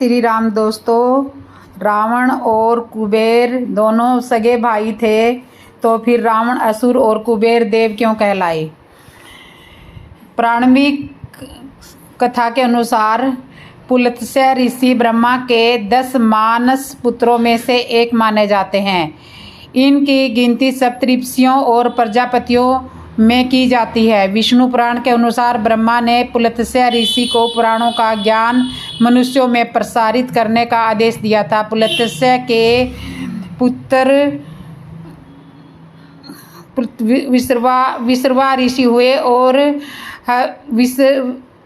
श्री राम दोस्तों, रावण और कुबेर दोनों सगे भाई थे, तो फिर रावण असुर और कुबेर देव क्यों कहलाए। पौराणिक कथा के अनुसार पुलत्स्य ऋषि ब्रह्मा के 10 मानस पुत्रों में से एक माने जाते हैं। इनकी गिनती सप्तऋषियों और प्रजापतियों में की जाती है। विष्णु पुराण के अनुसार ब्रह्मा ने पुलत्स्य ऋषि को पुराणों का ज्ञान मनुष्यों में प्रसारित करने का आदेश दिया था। पुलत्स्य के पुत्र विश्रवा ऋषि हुए और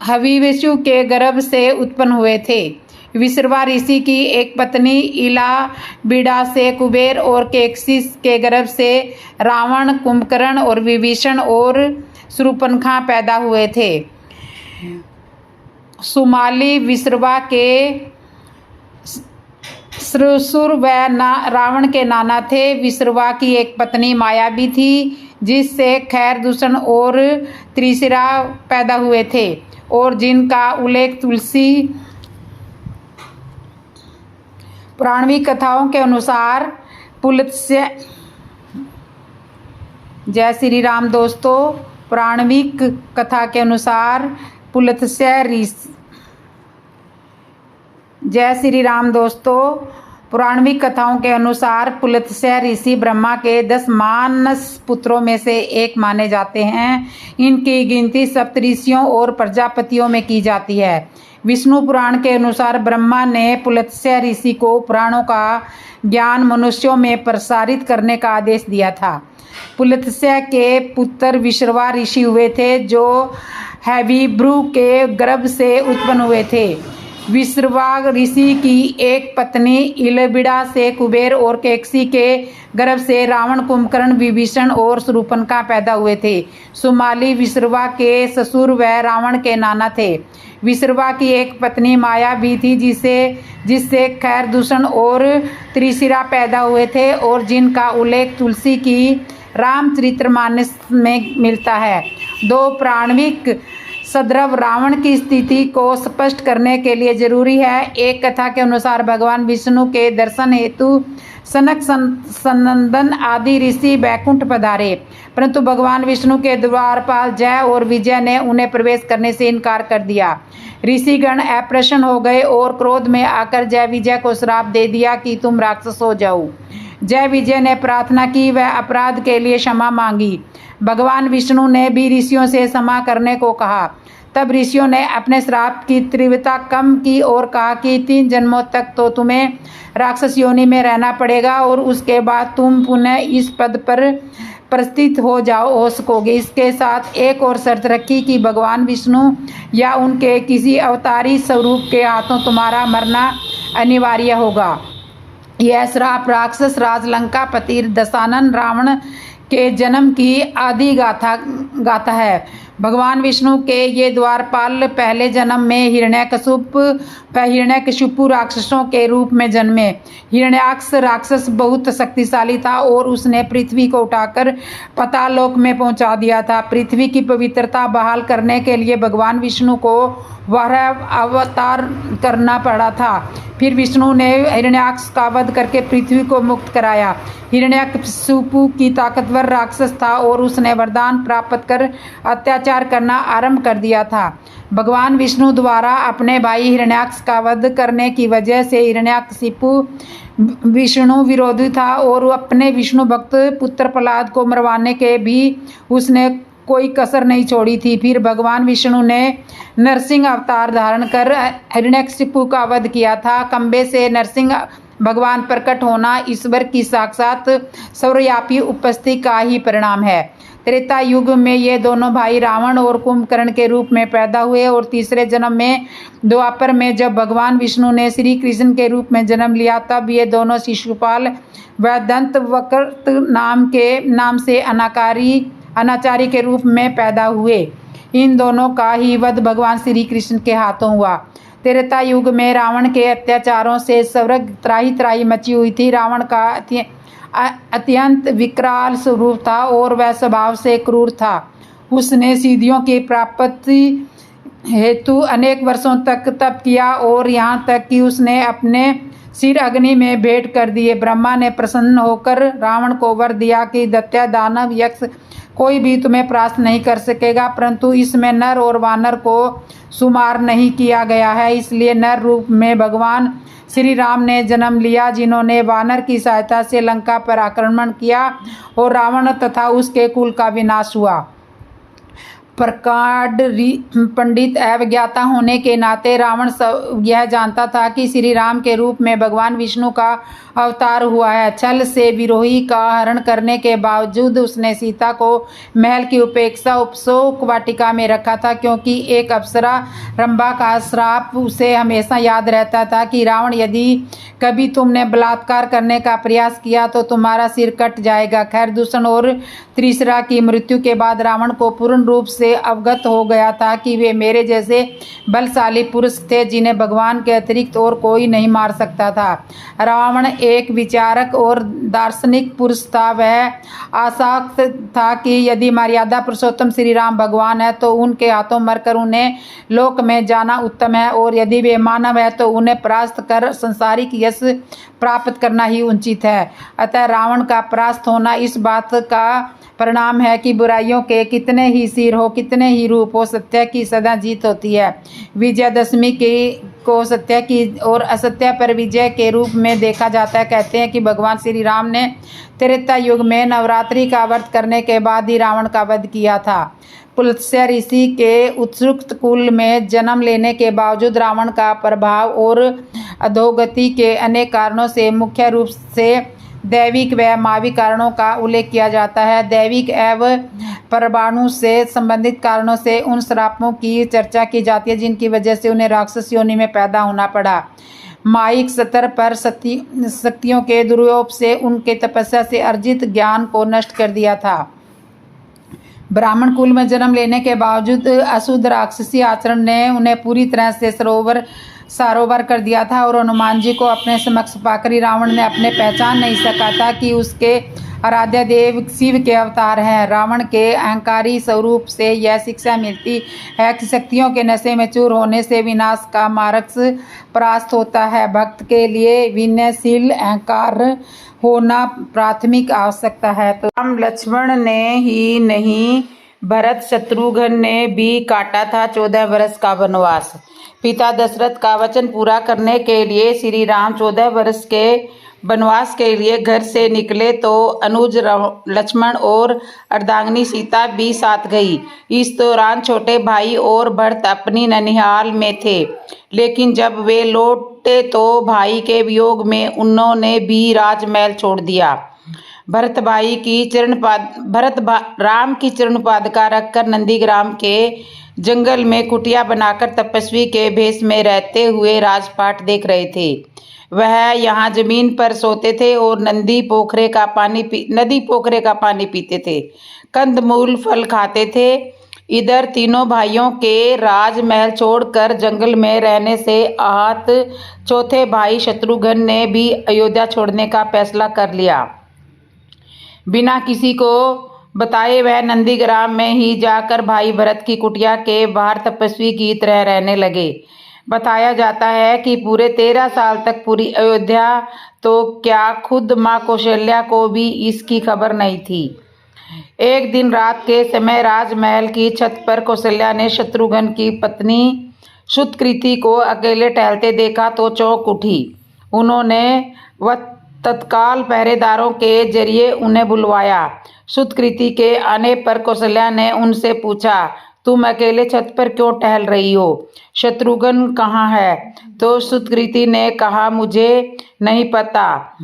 हविष्यु के गर्भ से उत्पन्न हुए थे। विश्रवा ऋषि की एक पत्नी इलाबिडा से कुबेर और केकसी के गर्भ से रावण, कुंभकर्ण और विभीषण और शूर्पणखा पैदा हुए थे। सुमाली विश्रवा के ससुर व रावण के नाना थे। विश्रवा की एक पत्नी माया भी थी, जिससे खैरदूषण और त्रिशिरा पैदा हुए थे और जिनका उल्लेख तुलसी पौराणिक कथाओं के अनुसार पुलत्स्य। जय श्री राम दोस्तों, पौराणिक कथा के अनुसार पुलत्स्य ऋषि। जय श्री राम दोस्तों, पौराणिक कथाओं के अनुसार पुलत्स्य ऋषि ब्रह्मा के 10 मानस पुत्रों में से एक माने जाते हैं। इनकी गिनती सप्तऋषियों और प्रजापतियों में की जाती है। विष्णु पुराण के अनुसार ब्रह्मा ने पुलत्स्य ऋषि को पुराणों का ज्ञान मनुष्यों में प्रसारित करने का आदेश दिया था। पुलत्स्य के पुत्र विश्रवा ऋषि हुए थे, जो हविष्यु के गर्भ से उत्पन्न हुए थे। विश्रवा ऋषि की एक पत्नी इलाबिडा से कुबेर और केकसी के गर्भ से रावण, कुंभकर्ण, विभीषण और शूर्पणखा पैदा हुए थे। सुमाली विश्रवा के ससुर व रावण के नाना थे। विश्रवा की एक पत्नी माया भी थी, जिससे खैरदूषण और त्रिशिरा पैदा हुए थे और जिनका उल्लेख तुलसी की रामचरितमानस में मिलता है। 2 पौराणिक संदर्भ रावण की स्थिति को स्पष्ट करने के लिए जरूरी है। एक कथा के अनुसार भगवान विष्णु के दर्शन हेतु सनक, सनंदन आदि ऋषि बैकुंठ पधारे, परंतु भगवान विष्णु के द्वारपाल जय और विजय ने उन्हें प्रवेश करने से इनकार कर दिया। ऋषिगण अप्रसन्न हो गए और क्रोध में आकर जय विजय को श्राप दे दिया कि तुम राक्षस हो जाओ। जय विजय ने प्रार्थना की, वह अपराध के लिए क्षमा मांगी। भगवान विष्णु ने भी ऋषियों से क्षमा करने को कहा। तब ऋषियों ने अपने श्राप की तीव्रता कम की और कहा कि 3 जन्मों तक तो तुम्हें राक्षस योनि में रहना पड़ेगा और उसके बाद तुम पुनः इस पद पर प्रतिष्ठित हो सकोगे। इसके साथ एक और शर्त रखी कि भगवान विष्णु या उनके किसी अवतारी स्वरूप के हाथों तुम्हारा मरना अनिवार्य होगा। यह श्राप राक्षस राज लंकापति दशानन रावण के जन्म की आदि गाथा है। भगवान विष्णु के ये द्वारपाल पहले जन्म में हिरण्यकशिपु राक्षसों के रूप में जन्मे। हिरण्याक्ष राक्षस बहुत शक्तिशाली था और उसने पृथ्वी को उठाकर पाताललोक में पहुंचा दिया था। पृथ्वी की पवित्रता बहाल करने के लिए भगवान विष्णु को वराह अवतार करना पड़ा था। फिर विष्णु ने हिरण्याक्ष का वध करके पृथ्वी को मुक्त कराया। हिरण्यकशिपु की ताकतवर राक्षस था और उसने वरदान प्राप्त कर अत्याचार करना आरंभ कर दिया था। भगवान विष्णु द्वारा अपने भाई हिरण्याक्ष का वध करने की वजह से हिरण्यकशिपु विष्णु विरोधी था और अपने विष्णु भक्त पुत्र प्रहलाद को मरवाने के भी उसने कोई कसर नहीं छोड़ी थी। फिर भगवान विष्णु ने नरसिंह अवतार धारण कर हिरण्यकशिपु का वध किया था। खंबे से नरसिंह भगवान प्रकट होना ईश्वर की साक्षात सर्वव्यापी उपस्थिति का ही परिणाम है। त्रेता युग में ये दोनों भाई रावण और कुंभकर्ण के रूप में पैदा हुए और तीसरे जन्म में द्वापर में जब भगवान विष्णु ने श्री कृष्ण के रूप में जन्म लिया, तब ये दोनों शिशुपाल व दंतवक्र नाम से अनाचारी के रूप में पैदा हुए। इन दोनों का ही वध भगवान श्री कृष्ण के हाथों हुआ। त्रेता युग में रावण के अत्याचारों से स्वर्ग त्राही मची हुई थी। रावण का अत्यंत विकराल स्वरूप था और वह स्वभाव से क्रूर था। उसने सिद्धियों की प्राप्ति हेतु अनेक वर्षों तक तप किया और यहाँ तक कि उसने अपने सिर अग्नि में भेंट कर दिए। ब्रह्मा ने प्रसन्न होकर रावण को वर दिया कि दैत्य, दानव, यक्ष कोई भी तुम्हें परास्त नहीं कर सकेगा, परंतु इसमें नर और वानर को शुमार नहीं किया गया है। इसलिए नर रूप में भगवान श्री राम ने जन्म लिया, जिन्होंने वानर की सहायता से लंका पर आक्रमण किया और रावण तथा उसके कुल का विनाश हुआ। प्रकांड पंडित एवं ज्ञाता होने के नाते रावण यह जानता था कि श्री राम के रूप में भगवान विष्णु का अवतार हुआ है। छल से विरोही का हरण करने के बावजूद उसने सीता को महल की उपेक्षा उपशोक वाटिका में रखा था, क्योंकि एक अप्सरा रंभा का श्राप उसे हमेशा याद रहता था कि रावण, यदि कभी तुमने बलात्कार करने का प्रयास किया तो तुम्हारा सिर कट जाएगा। खैर, दूषण और त्रिशरा की मृत्यु के बाद रावण को पूर्ण रूप से अवगत हो गया था कि वे मेरे जैसे बलशाली पुरुष थे, जिन्हें भगवान के अतिरिक्त और कोई नहीं मार सकता था। रावण एक विचारक और दार्शनिक पुरुष था। वह आसक्त था कि यदि मर्यादा पुरुषोत्तम श्री राम भगवान है तो उनके हाथों मरकर उन्हें लोक में जाना उत्तम है, और यदि वे मानव है तो उन्हें परास्त कर संसारिक यश प्राप्त करना ही उचित है। अतः रावण का परास्त होना इस बात का परिणाम है कि बुराइयों के कितने ही सिर हो, कितने ही रूप हो, सत्य की सदा जीत होती है। विजयदशमी को सत्य की और असत्य पर विजय के रूप में देखा जाता है। कहते हैं कि भगवान श्री राम ने त्रेता युग में नवरात्रि का व्रत करने के बाद ही रावण का वध किया था। पुलत्स्य ऋषि के उत्सुक कुल में जन्म लेने के बावजूद रावण का प्रभाव और अधोगति के अनेक कारणों से, मुख्य रूप से दैविक व मानविक कारणों का उल्लेख किया जाता है। दैविक एवं परमाणु से संबंधित कारणों से उन श्रापों की चर्चा की जाती है जिनकी वजह से उन्हें राक्षस योनि में पैदा होना पड़ा। माइक स्तर पर शक्तियों के दुरुपयोग से उनके तपस्या से अर्जित ज्ञान को नष्ट कर दिया था। ब्राह्मण कुल में जन्म लेने के बावजूद अशुद्ध राक्षसी आचरण ने उन्हें पूरी तरह से सारोवर कर दिया था, और हनुमान जी को अपने समक्ष पाकर रावण ने अपने पहचान नहीं सका था कि उसके आराध्य देव शिव के अवतार हैं। रावण के अहंकारी स्वरूप से यह शिक्षा मिलती है कि शक्तियों के नशे में चूर होने से विनाश का मार्ग परास्त होता है। भक्त के लिए विनयशील अहंकार होना प्राथमिक आवश्यकता है। तो राम लक्ष्मण ने ही नहीं, भरत शत्रुघ्न ने भी काटा था 14 वर्ष का वनवास। पिता दशरथ का वचन पूरा करने के लिए श्री राम 14 वर्ष के वनवास के लिए घर से निकले तो अनुज लक्ष्मण और अर्धांगिनी सीता भी साथ गई। इस दौरान छोटे भाई और भरत अपनी ननिहाल में थे, लेकिन जब वे लौटे तो भाई के वियोग में उन्होंने भी राजमहल छोड़ दिया। राम की चरण पादुका रखकर नंदीग्राम के जंगल में कुटिया बनाकर तपस्वी के भेष में रहते हुए राजपाट देख रहे थे। वह यहाँ जमीन पर सोते थे और नदी पोखरे का पानी पीते थे, कंदमूल फल खाते थे। इधर तीनों भाइयों के राजमहल छोड़कर जंगल में रहने से आहत चौथे भाई शत्रुघ्न ने भी अयोध्या छोड़ने का फैसला कर लिया। बिना किसी को बताए वह नंदीग्राम में ही जाकर भाई भरत की कुटिया के बाहर तपस्वी की तरह रहने लगे। बताया जाता है कि पूरे 13 साल तक पूरी अयोध्या तो क्या, खुद माँ कौशल्या को भी इसकी खबर नहीं थी। एक दिन रात के समय राजमहल की छत पर कौशल्या ने शत्रुघ्न की पत्नी सुतकृति को अकेले टहलते देखा तो चौंक उठी। उन्होंने तत्काल पहरेदारों के जरिए उन्हें बुलवाया। सुतकृति के आने पर कौशल्या ने उनसे पूछा, तुम अकेले छत पर क्यों टहल रही हो? शत्रुघ्न कहाँ है? तो सुतकृति ने कहा, मुझे नहीं पता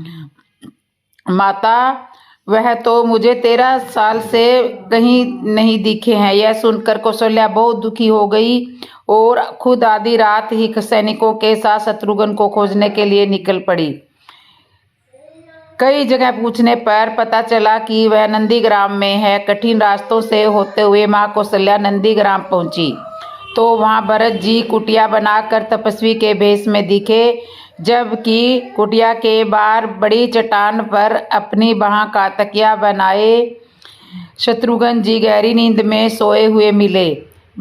माता, वह तो मुझे 13 साल से कहीं नहीं दिखे हैं। यह सुनकर कौशल्या बहुत दुखी हो गई और खुद आधी रात ही सैनिकों के साथ शत्रुघ्न को खोजने के लिए निकल पड़ी। कई जगह पूछने पर पता चला कि वह नंदीग्राम में है। कठिन रास्तों से होते हुए माँ कौशल्या नंदीग्राम पहुंची तो वहां भरत जी कुटिया बनाकर तपस्वी के भेष में दिखे, जबकि कुटिया के बाहर बड़ी चट्टान पर अपनी बाह का तकिया बनाए शत्रुघ्न जी गहरी नींद में सोए हुए मिले।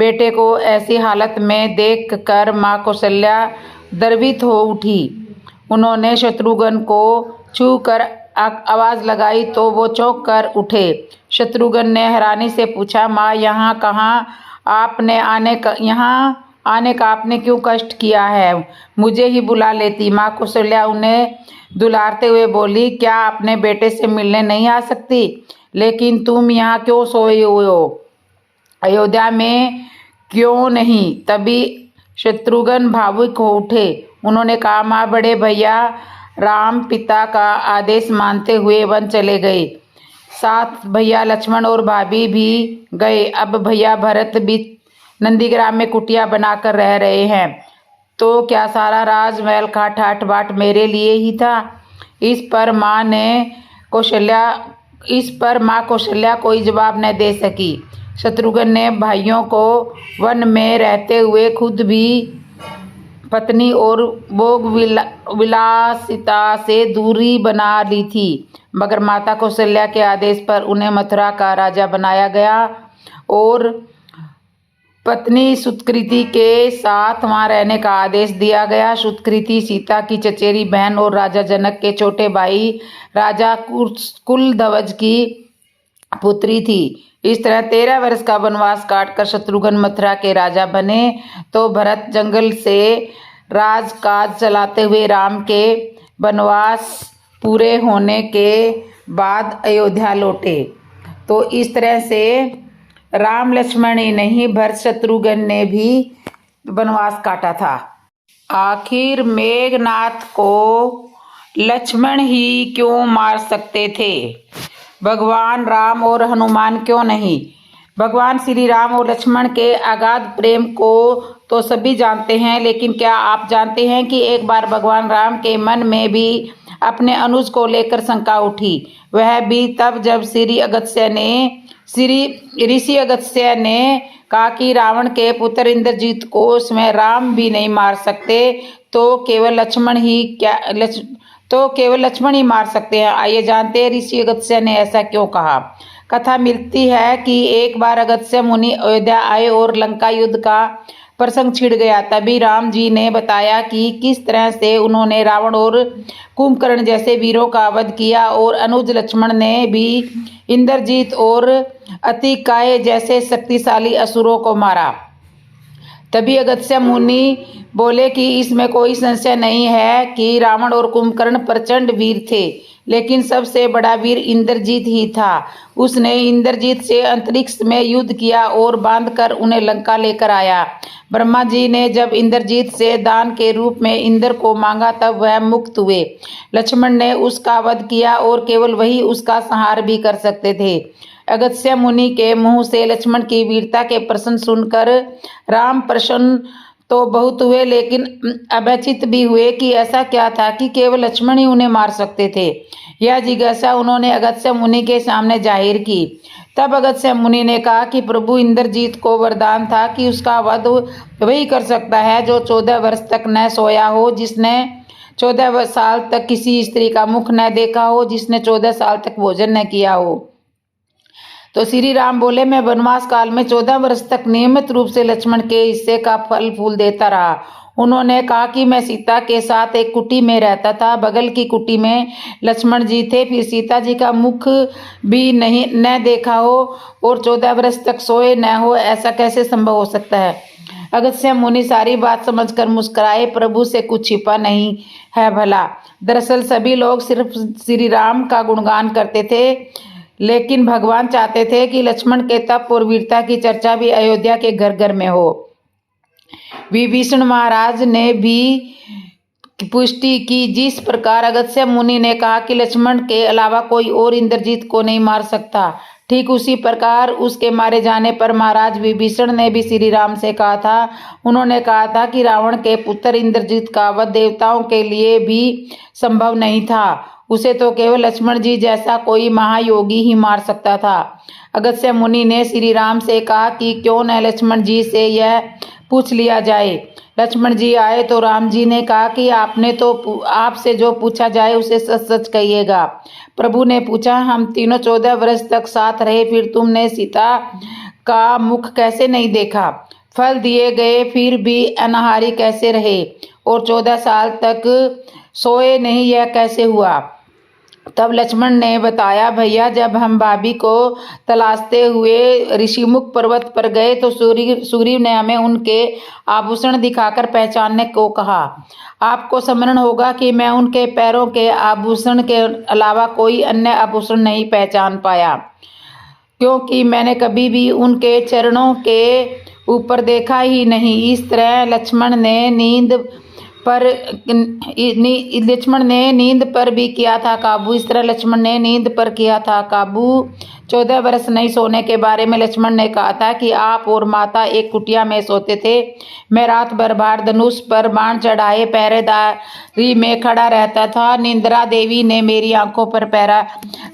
बेटे को ऐसी हालत में देखकर माँ कौशल्या द्रवित हो उठी। उन्होंने शत्रुघ्न को छू कर आवाज लगाई तो वो चौंक कर उठे। शत्रुघ्न ने हैरानी से पूछा, माँ यहाँ आने का आपने क्यों कष्ट किया है? मुझे ही बुला लेती। माँ कौशल्या उन्हें दुलारते हुए बोली, क्या अपने बेटे से मिलने नहीं आ सकती? लेकिन तुम यहाँ क्यों सोए हुए हो? अयोध्या में क्यों नहीं? तभी शत्रुघ्न भावुक हो उठे। उन्होंने कहा, माँ, बड़े भैया राम पिता का आदेश मानते हुए वन चले गए। साथ भैया लक्ष्मण और भाभी भी गए। अब भैया भरत भी नंदीग्राम में कुटिया बनाकर रह रहे हैं। तो क्या सारा राजमहल का ठाट बाट मेरे लिए ही था? इस पर माँ कौशल्या कोई जवाब न दे सकी। शत्रुघ्न ने भाइयों को वन में रहते हुए खुद भी पत्नी और भोग विलासिता से दूरी बना ली थी, मगर माता कौशल्या के आदेश पर उन्हें मथुरा का राजा बनाया गया और पत्नी सुतकृति के साथ वहां रहने का आदेश दिया गया। सुतकृति सीता की चचेरी बहन और राजा जनक के छोटे भाई राजा कुलध्वज की पुत्री थी। इस तरह 13 वर्ष का वनवास काटकर शत्रुघ्न मथुरा के राजा बने तो भरत जंगल से राजकाज चलाते हुए राम के वनवास पूरे होने के बाद अयोध्या लौटे। तो इस तरह से राम लक्ष्मण ही नहीं, भरत शत्रुघ्न ने भी वनवास काटा था। आखिर मेघनाथ को लक्ष्मण ही क्यों मार सकते थे? भगवान राम और हनुमान क्यों नहीं? भगवान श्री राम और लक्ष्मण के अगाध प्रेम को तो सभी जानते हैं, लेकिन क्या आप जानते हैं कि एक बार भगवान राम के मन में भी अपने अनुज को लेकर शंका उठी। वह भी तब जब ऋषि अगस्त्य ने कहा कि रावण के पुत्र इंद्रजीत को स्वयं राम भी नहीं मार सकते तो केवल लक्ष्मण ही मार सकते हैं। आइए जानते हैं ऋषि अगस्त्य ने ऐसा क्यों कहा। कथा मिलती है कि एक बार अगस्त्य मुनि अयोध्या आए और लंका युद्ध का प्रसंग छिड़ गया। तभी राम जी ने बताया कि किस तरह से उन्होंने रावण और कुंभकर्ण जैसे वीरों का वध किया और अनुज लक्ष्मण ने भी इंद्रजीत और अतिकाय जैसे शक्तिशाली असुरों को मारा। तभी अगस्त्य मुनि बोले कि इसमें कोई संशय नहीं है कि रावण और कुंभकर्ण प्रचंड वीर थे, लेकिन सबसे बड़ा वीर इंद्रजीत ही था। उसने इंद्रजीत से अंतरिक्ष में युद्ध किया और बांधकर उन्हें लंका लेकर आया। ब्रह्मा जी ने जब इंद्रजीत से दान के रूप में इंद्र को मांगा तब वह मुक्त हुए। लक्ष्मण ने उसका वध किया और केवल वही उसका संहार भी कर सकते थे। अगस्त्य मुनि के मुंह से लक्ष्मण की वीरता के प्रश्न सुनकर राम प्रसन्न तो बहुत हुए, लेकिन अभयचित भी हुए कि ऐसा क्या था कि केवल लक्ष्मण ही उन्हें मार सकते थे। यह जिज्ञासा उन्होंने अगस्त्य मुनि के सामने जाहिर की। तब अगस्त्य मुनि ने कहा कि प्रभु इंद्रजीत को वरदान था कि उसका वध वही कर सकता है जो 14 वर्ष तक न सोया हो, जिसने 14 साल तक किसी स्त्री का मुख न देखा हो, जिसने 14 साल तक भोजन न किया हो। तो श्री राम बोले, मैं वनवास काल में 14 वर्ष तक नियमित रूप से लक्ष्मण के हिस्से का फल फूल देता रहा। उन्होंने कहा कि मैं सीता के साथ एक कुटी में रहता था। बगल की कुटी में लक्ष्मण जी थे। फिर सीता जी का मुख भी न देखा हो और 14 वर्ष तक सोए न हो, ऐसा कैसे संभव हो सकता है? अगस्त्य मुनि सारी बात समझकर मुस्कुराए। प्रभु से कुछ छिपा नहीं है भला। दरअसल सभी लोग सिर्फ श्री राम का गुणगान करते थे, लेकिन भगवान चाहते थे कि लक्ष्मण के तप और वीरता की चर्चा भी अयोध्या के घर घर में हो। विभीषण महाराज ने भी पुष्टि की। जिस प्रकार अगस्त्य मुनि ने कहा कि लक्ष्मण के अलावा कोई और इंद्रजीत को नहीं मार सकता, ठीक उसी प्रकार उसके मारे जाने पर महाराज विभीषण ने भी श्री राम से कहा था। उन्होंने कहा था कि रावण के पुत्र इंद्रजीत का वध देवताओं के लिए भी संभव नहीं था। उसे तो केवल लक्ष्मण जी जैसा कोई महायोगी ही मार सकता था। अगस्त्य मुनि ने श्री राम से कहा कि क्यों न लक्ष्मण जी से यह पूछ लिया जाए। लक्ष्मण जी आए तो राम जी ने कहा कि आपसे जो पूछा जाए उसे सच सच कहिएगा। प्रभु ने पूछा, हम तीनों 14 वर्ष तक साथ रहे, फिर तुमने सीता का मुख कैसे नहीं देखा? फल दिए गए फिर भी अनाहारी कैसे रहे और 14 साल तक सोए नहीं, यह कैसे हुआ? तब लक्ष्मण ने बताया, भैया जब हम भाभी को तलाशते हुए ऋषिमुख पर्वत पर गए तो सूर्य ने हमें उनके आभूषण दिखाकर पहचानने को कहा। आपको स्मरण होगा कि मैं उनके पैरों के आभूषण के अलावा कोई अन्य आभूषण नहीं पहचान पाया, क्योंकि मैंने कभी भी उनके चरणों के ऊपर देखा ही नहीं। इस तरह लक्ष्मण ने नींद पर भी किया था काबू। 14 वर्ष नहीं सोने के बारे में लक्ष्मण ने कहा था कि आप और माता एक कुटिया में सोते थे। मैं रात भर भार धनुष पर बाण चढ़ाए पहरेदारी में खड़ा रहता था। निंद्रा देवी ने मेरी आंखों पर पहरा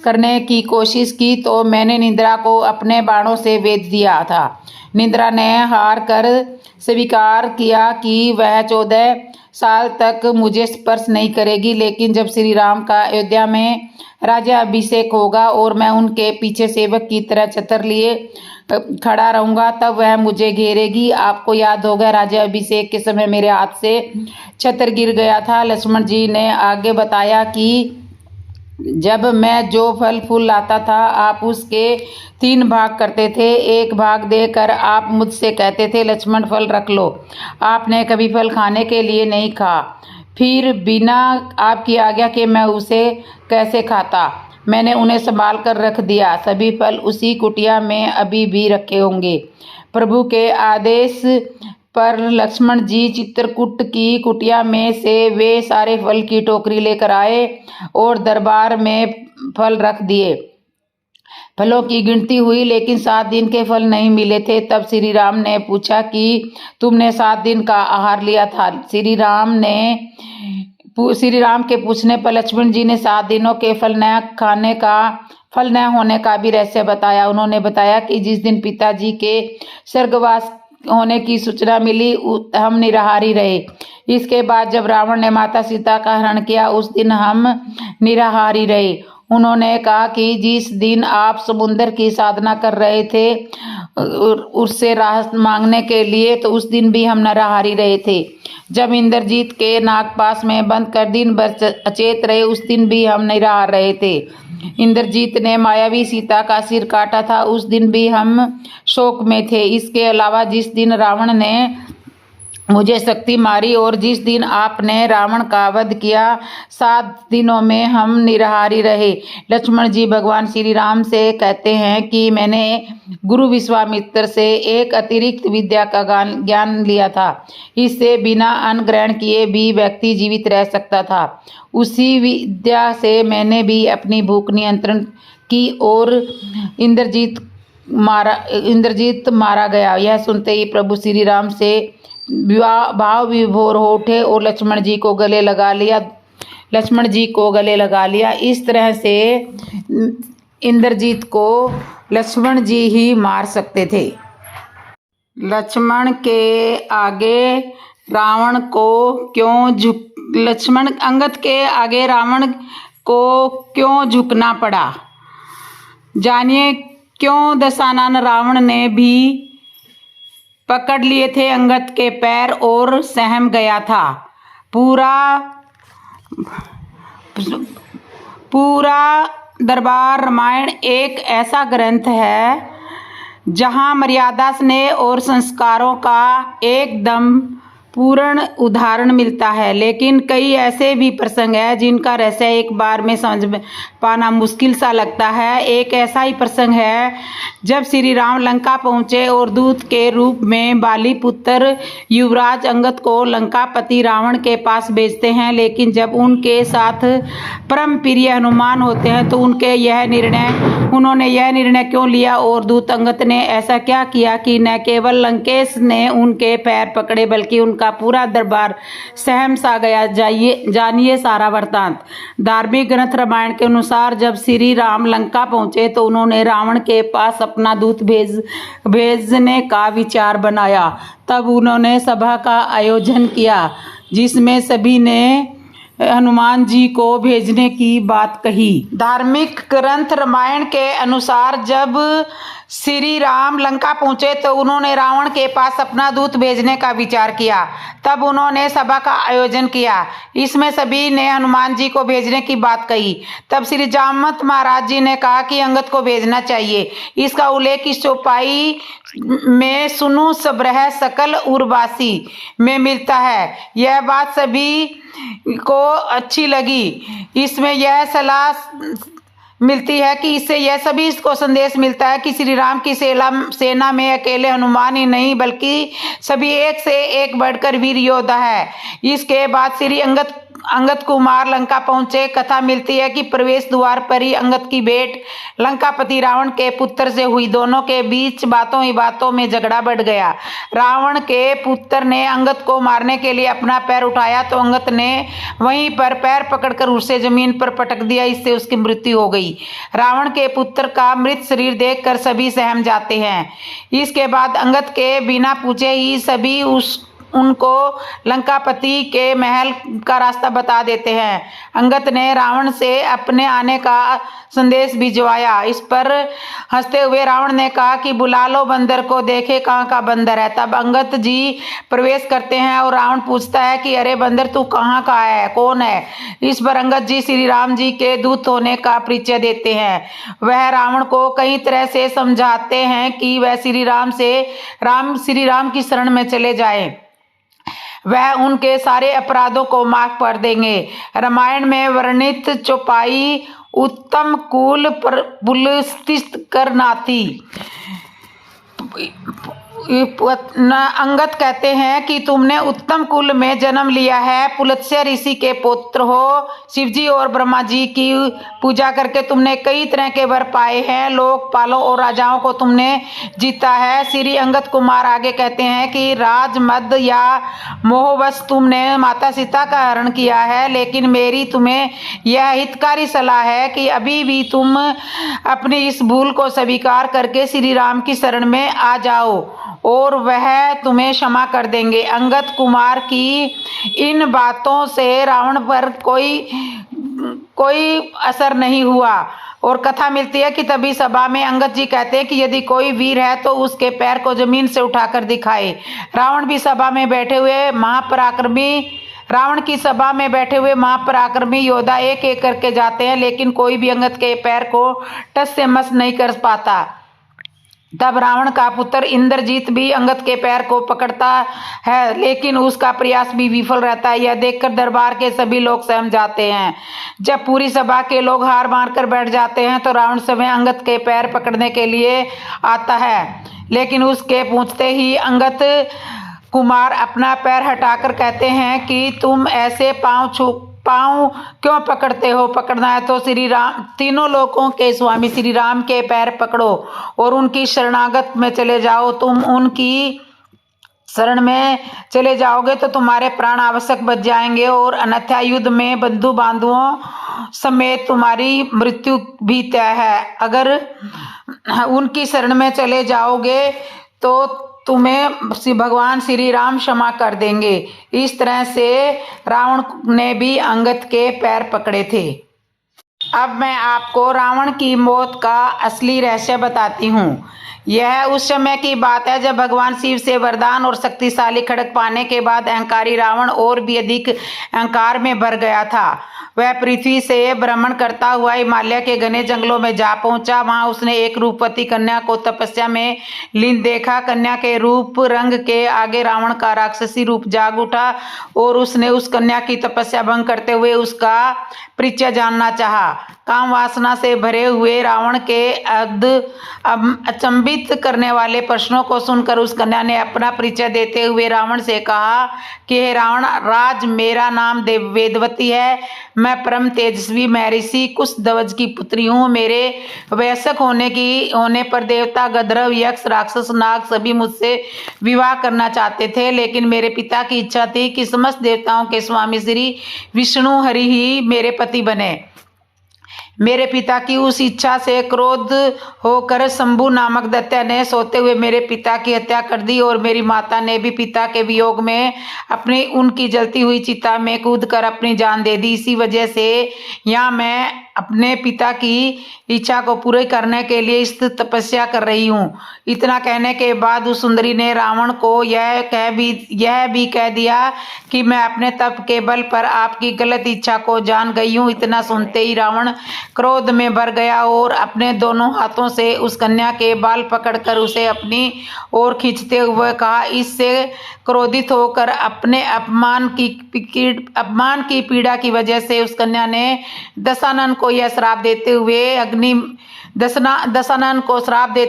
करने की कोशिश की तो मैंने निंद्रा को अपने बाणों से वेध दिया था। निंद्रा ने हार कर स्वीकार किया कि वह 14 साल तक मुझे स्पर्श नहीं करेगी, लेकिन जब श्री राम का अयोध्या में राजा अभिषेक होगा और मैं उनके पीछे सेवक की तरह छत्र लिए खड़ा रहूंगा, तब वह मुझे घेरेगी। आपको याद होगा राजा अभिषेक के समय मेरे हाथ से छत्र गिर गया था। लक्ष्मण जी ने आगे बताया कि जब मैं जो फल फूल लाता था आप उसके 3 भाग करते थे। एक भाग देकर आप मुझसे कहते थे लक्ष्मण फल रख लो। आपने कभी फल खाने के लिए नहीं कहा, फिर बिना आपकी आज्ञा के मैं उसे कैसे खाता? मैंने उन्हें संभाल कर रख दिया। सभी फल उसी कुटिया में अभी भी रखे होंगे। प्रभु के आदेश पर लक्ष्मण जी चित्रकूट की कुटिया में से वे सारे फल की टोकरी लेकर आए और दरबार में फल रख दिए। फलों की गिनती हुई, लेकिन 7 दिन के फल नहीं मिले थे। तब श्री राम ने पूछा कि तुमने 7 दिन का आहार लिया था? श्री राम के पूछने पर लक्ष्मण जी ने 7 दिनों के फल न होने का भी रहस्य बताया। उन्होंने बताया कि जिस दिन पिताजी के स्वर्गवास होने की सूचना मिली हम निराहारी रहे। इसके बाद जब रावण ने माता सीता का हरण किया उस दिन हम निराहारी रहे। उन्होंने कहा कि जिस दिन आप समुद्र की साधना कर रहे थे उससे राहत मांगने के लिए, तो उस दिन भी हम निराहारी रहे थे। जब इंद्रजीत के नागपाश में बंद कर दिन भर अचेत रहे उस दिन भी हम निराहार रहे थे। इंद्रजीत ने मायावी सीता का सिर काटा था उस दिन भी हम शोक में थे। इसके अलावा जिस दिन रावण ने मुझे शक्ति मारी और जिस दिन आपने रावण का वध किया 7 दिनों में हम निराहारी रहे। लक्ष्मण जी भगवान श्री राम से कहते हैं कि मैंने गुरु विश्वामित्र से एक अतिरिक्त विद्या का ज्ञान लिया था। इससे बिना अन्न ग्रहण किए भी व्यक्ति जीवित रह सकता था। उसी विद्या से मैंने भी अपनी भूख नियंत्रण की और इंद्रजीत मारा गया। यह सुनते ही प्रभु श्री राम से भाव विभोर हो उठे और लक्ष्मण जी को गले लगा लिया। इस तरह से इंद्रजीत को लक्ष्मण जी ही मार सकते थे। अंगद के आगे रावण को क्यों झुकना पड़ा? जानिए क्यों। दशानन रावण ने भी पकड़ लिए थे अंगद के पैर और सहम गया था। पूरा दरबार रामायण एक ऐसा ग्रंथ है जहाँ मर्यादा, स्नेह और संस्कारों का एकदम पूर्ण उदाहरण मिलता है, लेकिन कई ऐसे भी प्रसंग हैं जिनका रहस्य एक बार में समझ पाना मुश्किल सा लगता है। एक ऐसा ही प्रसंग है जब श्री राम लंका पहुंचे और दूत के रूप में बाली पुत्र युवराज अंगद को लंकापति रावण के पास भेजते हैं, लेकिन जब उनके साथ परम प्रिय हनुमान होते हैं तो उन्होंने यह निर्णय क्यों लिया और दूत अंगद ने ऐसा क्या किया कि न केवल लंकेश ने उनके पैर पकड़े बल्कि उनका पूरा दरबार सहम सा गया। जानिए सारा वृत्तांत। धार्मिक ग्रंथ रामायण के अनुसार जब श्री राम लंका पहुंचे तो उन्होंने रावण के पास अपना दूत भेजने का विचार बनाया। तब उन्होंने सभा का आयोजन किया जिसमें सभी ने हनुमान जी को भेजने की बात कही। धार्मिक ग्रंथ रामायण के अनुसार जब श्री राम लंका पहुंचे तो उन्होंने रावण के पास अपना दूत भेजने का विचार किया। तब उन्होंने सभा का आयोजन किया। इसमें सभी ने हनुमान जी को भेजने की बात कही। तब श्री जामवंत महाराज जी ने कहा कि अंगद को भेजना चाहिए। इसका उल्लेख इस चौपाई में सुनु सब्रह सकल उर्वासी में मिलता है। यह बात सभी को अच्छी लगी। इसमें यह सलाह मिलती है कि इससे यह सभी इसको संदेश मिलता है कि श्री राम की सेना में अकेले हनुमान ही नहीं बल्कि सभी एक से एक बढ़कर वीर योद्धा है। इसके बाद श्री अंगद कुमार लंका पहुंचे। कथा मिलती है कि प्रवेश द्वार पर ही अंगद की भेंट लंकापति रावण के पुत्र से हुई। दोनों के बीच बातों ही बातों में झगड़ा बढ़ गया। रावण के पुत्र ने अंगद को मारने के लिए अपना पैर उठाया तो अंगद ने वहीं पर पैर पकड़कर उसे जमीन पर पटक दिया। इससे उसकी मृत्यु हो गई। रावण के पुत्र का मृत शरीर देखकर सभी सहम जाते हैं। इसके बाद अंगद के बिना पूछे ही सभी उनको लंकापति के महल का रास्ता बता देते हैं। अंगद ने रावण से अपने आने का संदेश भिजवाया। इस पर हंसते हुए रावण ने कहा कि बुला लो बंदर को, देखे कहाँ का बंदर है। तब अंगद जी प्रवेश करते हैं और रावण पूछता है कि अरे बंदर तू कहाँ का है, कौन है। इस पर अंगद जी श्री राम जी के दूत होने का परिचय देते हैं। वह रावण को कई तरह से समझाते हैं कि वह श्री राम की शरण में चले जाए, वह उनके सारे अपराधों को माफ कर देंगे। रामायण में वर्णित चौपाई उत्तम कुल पुलस्थित करनाथी। अंगद कहते हैं कि तुमने उत्तम कुल में जन्म लिया है, पुलत्स्य ऋषि के पुत्र हो। शिवजी और ब्रह्मा जी की पूजा करके तुमने कई तरह के वर पाए हैं। लोकपालों और राजाओं को तुमने जीता है। श्री अंगद कुमार आगे कहते हैं कि राजमद या मोहवश तुमने माता सीता का हरण किया है, लेकिन मेरी तुम्हें यह हितकारी सलाह है कि अभी भी तुम अपनी इस भूल को स्वीकार करके श्री राम की शरण में आ जाओ और वह तुम्हें क्षमा कर देंगे। अंगद कुमार की इन बातों से रावण पर कोई असर नहीं हुआ और कथा मिलती है कि तभी सभा में अंगद जी कहते हैं कि यदि कोई वीर है तो उसके पैर को जमीन से उठाकर दिखाए। रावण की सभा में बैठे हुए महापराक्रमी योद्धा एक एक करके जाते हैं, लेकिन कोई भी अंगद के पैर को टस से मस नहीं कर पाता। तब रावण का पुत्र इंद्रजीत भी अंगद के पैर को पकड़ता है, लेकिन उसका प्रयास भी विफल रहता है। यह देखकर दरबार के सभी लोग सहम जाते हैं। जब पूरी सभा के लोग हार मारकर बैठ जाते हैं तो रावण स्वयं अंगद के पैर पकड़ने के लिए आता है, लेकिन उसके पहुंचते ही अंगद कुमार अपना पैर हटाकर कहते हैं कि तुम ऐसे पाँव क्यों पकड़ते हो? पकड़ना है तो श्री राम, तीनों लोकों के स्वामी श्री राम के पैर पकड़ो और उनकी शरणागत में चले जाओ। तुम उनकी शरण में चले जाओगे तो तुम्हारे प्राण आवश्यक बच जाएंगे और अन्यथा युद्ध में बंधु बांधवों समेत तुम्हारी मृत्यु भी तय है। अगर उनकी शरण में चले जाओगे तो तुम्हें भगवान श्री राम क्षमा कर देंगे। इस तरह से रावण ने भी अंगद के पैर पकड़े थे। अब मैं आपको रावण की मौत का असली रहस्य बताती हूँ। यह उस समय की बात है जब भगवान शिव से वरदान और शक्तिशाली खड्ग पाने के बाद अहंकारी रावण और भी अधिक अहंकार में भर गया था। वह पृथ्वी से भ्रमण करता हुआ हिमालय के घने जंगलों में जा पहुंचा। वहां उसने एक रूपवती कन्या को तपस्या में लीन देखा। कन्या के रूप रंग के आगे रावण का राक्षसी रूप जाग उठा और उसने उस कन्या की तपस्या भंग करते हुए उसका परिचय जानना चाहा। काम वासना से भरे हुए रावण के अचंभित करने वाले प्रश्नों को सुनकर उस कन्या ने अपना परिचय देते हुए रावण से कहा कि हे रावण राज, मेरा नाम वेदवती है। मैं परम तेजस्वी महर्षि कुशध्वज की पुत्री हूँ। मेरे वयस्क होने पर देवता, गंधर्व, यक्ष, राक्षस, नाग सभी मुझसे विवाह करना चाहते थे, लेकिन मेरे पिता की इच्छा थी कि समस्त देवताओं के स्वामी श्री विष्णु हरि ही मेरे पति बने। मेरे पिता की उस इच्छा से क्रोध होकर शंभु नामक दैत्य ने सोते हुए मेरे पिता की हत्या कर दी और मेरी माता ने भी पिता के वियोग में अपनी उनकी जलती हुई चिता में कूदकर अपनी जान दे दी। इसी वजह से यहाँ मैं अपने पिता की इच्छा को पूरे करने के लिए इस तपस्या कर रही हूँ। इतना कहने के बाद उस सुंदरी ने रावण को यह भी कह दिया कि मैं अपने तप के बल पर आपकी गलत इच्छा को जान गई हूँ। इतना सुनते ही रावण क्रोध में भर गया और अपने दोनों हाथों से उस कन्या के बाल पकड़कर उसे अपनी ओर खींचते हुए कहा। इससे क्रोधित होकर अपने अपमान की पीड़ा की वजह से उस कन्या ने दशानन को यह श्राप देते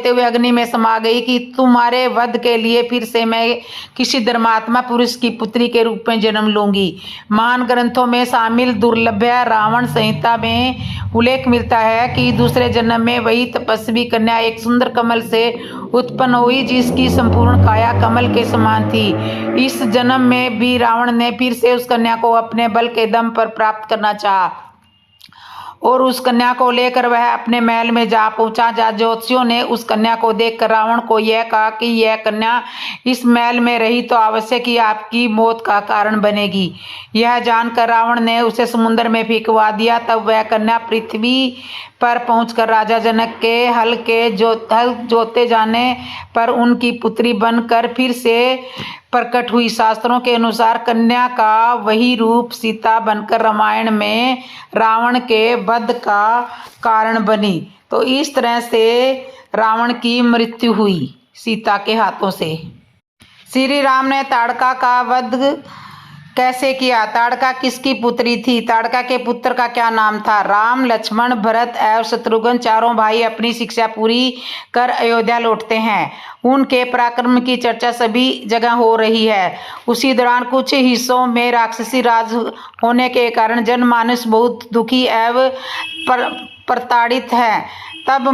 हुए अग्नि में समा गई कि तुम्हारे वध के लिए फिर से मैं किसी धर्मात्मा पुरुष की पुत्री के रूप में जन्म लूंगी। महान ग्रंथों में शामिल दुर्लभ रावण संहिता में उल्लेख मिलता है कि दूसरे जन्म में वही तपस्वी कन्या एक सुंदर कमल से उत्पन्न हुई जिसकी संपूर्ण काया कमल के समान थी। इस जन्म में भी रावण ने फिर से उस कन्या को अपने बल के दम पर प्राप्त करना चाहा और उस कन्या को लेकर वह अपने महल में जा पहुंचा। ज्योतिषियों ने उस कन्या को देखकर रावण को यह कहा कि यह कन्या इस महल में रही तो अवश्य ही आपकी मौत का कारण बनेगी। यह जानकर रावण ने उसे समुद्र में फेंकवा दिया। तब वह कन्या पृथ्वी पर पहुंचकर राजा जनक के हल जोते जाने पर उनकी पुत्री बनकर फिर से प्रकट हुई। शास्त्रों के अनुसार कन्या का वही रूप सीता बनकर रामायण में रावण के वध का कारण बनी। तो इस तरह से रावण की मृत्यु हुई सीता के हाथों से। श्री राम ने ताड़का का वध कैसे किया? ताड़का किसकी पुत्री थी? ताड़का के पुत्र का क्या नाम था? राम, लक्ष्मण, भरत एवं शत्रुघ्न चारों भाई अपनी शिक्षा पूरी कर अयोध्या लौटते हैं। उनके पराक्रम की चर्चा सभी जगह हो रही है। उसी दौरान कुछ हिस्सों में राक्षसी राज होने के कारण जनमानस बहुत दुखी एवं प्रताड़ित है। तब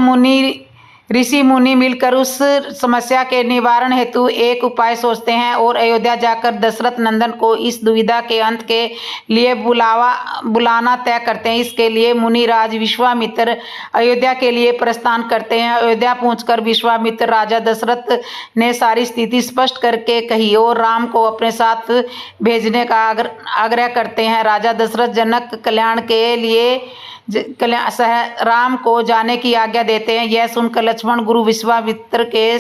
ऋषि मुनि मिलकर उस समस्या के निवारण हेतु एक उपाय सोचते हैं और अयोध्या जाकर दशरथ नंदन को इस दुविधा के अंत के लिए बुलाना तय करते हैं। इसके लिए मुनिराज विश्वामित्र अयोध्या के लिए प्रस्थान करते हैं। अयोध्या पहुंचकर विश्वामित्र राजा दशरथ ने सारी स्थिति स्पष्ट करके कही और राम को अपने साथ भेजने का आग्रह करते हैं। राजा दशरथ जनक कल्याण के लिए राम को जाने की आज्ञा देते हैं। यह सुनकर लक्ष्मण गुरु विश्वामित्र के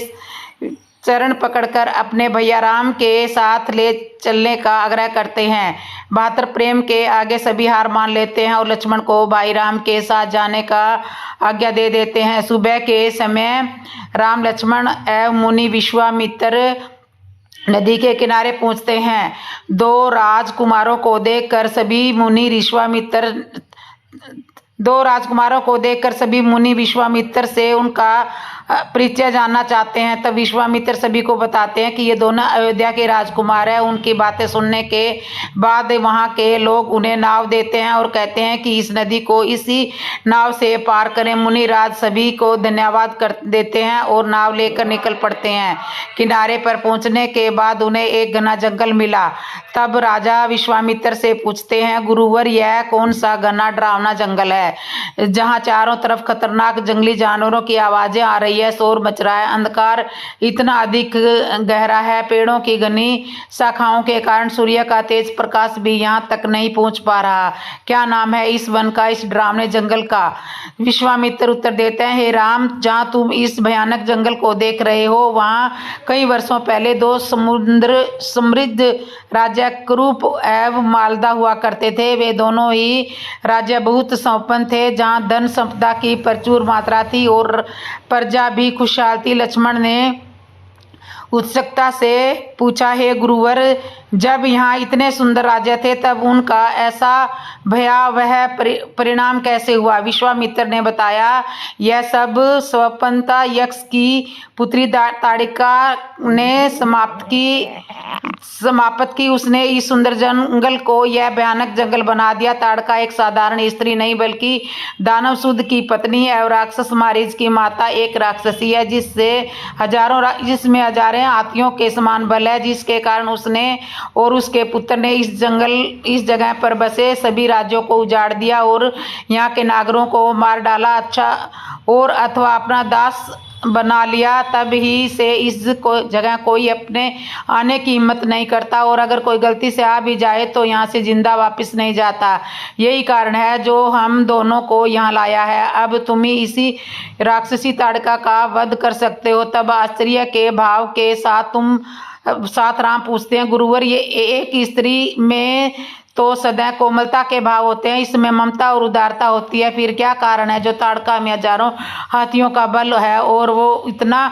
चरण पकड़कर अपने भैया राम के साथ ले चलने का आग्रह करते हैं। भातृ प्रेम के आगे सभी हार मान लेते हैं और लक्ष्मण को भाई राम के साथ जाने का आज्ञा दे देते हैं। सुबह के समय राम, लक्ष्मण एवं मुनि विश्वामित्र नदी के किनारे पहुंचते हैं। दो राजकुमारों को देखकर सभी मुनि विश्वामित्र से उनका परिचय जानना चाहते हैं। तब विश्वामित्र सभी को बताते हैं कि ये दोनों अयोध्या के राजकुमार हैं। उनकी बातें सुनने के बाद वहां के लोग उन्हें नाव देते हैं और कहते हैं कि इस नदी को इसी नाव से पार करें। मुनिराज सभी को धन्यवाद कर देते हैं और नाव लेकर निकल पड़ते हैं। किनारे पर पहुंचने के बाद उन्हें एक घना जंगल मिला। तब राजा विश्वामित्र से पूछते हैं, गुरुवर यह कौन सा घना डरावना जंगल है जहाँ चारों तरफ खतरनाक जंगली जानवरों की आवाजें आ रही है, शोर मच रहा है, अंधकार इतना अधिक गहरा है, पेड़ों की घनी शाखाओं के कारण सूर्य का तेज प्रकाश भी यहाँ तक नहीं पहुँच पा रहा। क्या नाम है इस वन का, इस डरावने जंगल का? विश्वामित्र उत्तर देते हैं, हे राम, जहाँ तुम इस भयानक जंगल को देख रहे हो वहाँ कई वर्षों पहले दो समृद्ध राज्य क्रूप एवं मालदा हुआ करते थे। वे दोनों ही राज्य बहुत संपन्न थे, जहाँ धन संपदा की प्रचुर मात्रा थी और प्रजा भी खुशहाल थी। लक्ष्मण ने उत्सुकता से पूछा, हे गुरुवर, जब यहाँ इतने सुंदर राज्य थे तब उनका ऐसा भयावह परिणाम कैसे हुआ? विश्वामित्र ने बताया, यह सब स्वपंता यक्ष की पुत्री ताड़िका ने समाप्त की। उसने इस सुंदर जंगल को यह भयानक जंगल बना दिया। ताड़का एक साधारण स्त्री नहीं बल्कि दानव सूद की पत्नी है और राक्षस मारीच की माता एक राक्षसी है जिसमें हजारों हाथियों के समान बल है, जिसके कारण उसने और उसके पुत्र ने इस जगह पर बसे सभी राज्यों को उजाड़ दिया और यहाँ के नागरों को मार डाला, अच्छा और अथवा अपना दास बना लिया, तब ही से इस जगह कोई अपने आने की हिम्मत नहीं करता और अगर कोई गलती से आ भी जाए तो यहाँ से जिंदा वापस नहीं जाता। यही कारण है जो हम दोनों को यहाँ लाया है। अब तुम ही इसी राक्षसी ताड़का का वध कर सकते हो। तब आश्चर्य के भाव के साथ राम पूछते हैं, गुरुवर, ये एक स्त्री में तो सदा कोमलता के भाव होते हैं, इसमें ममता और उदारता होती है, फिर क्या कारण है जो ताड़का में हजारों हाथियों का बल है और वो इतना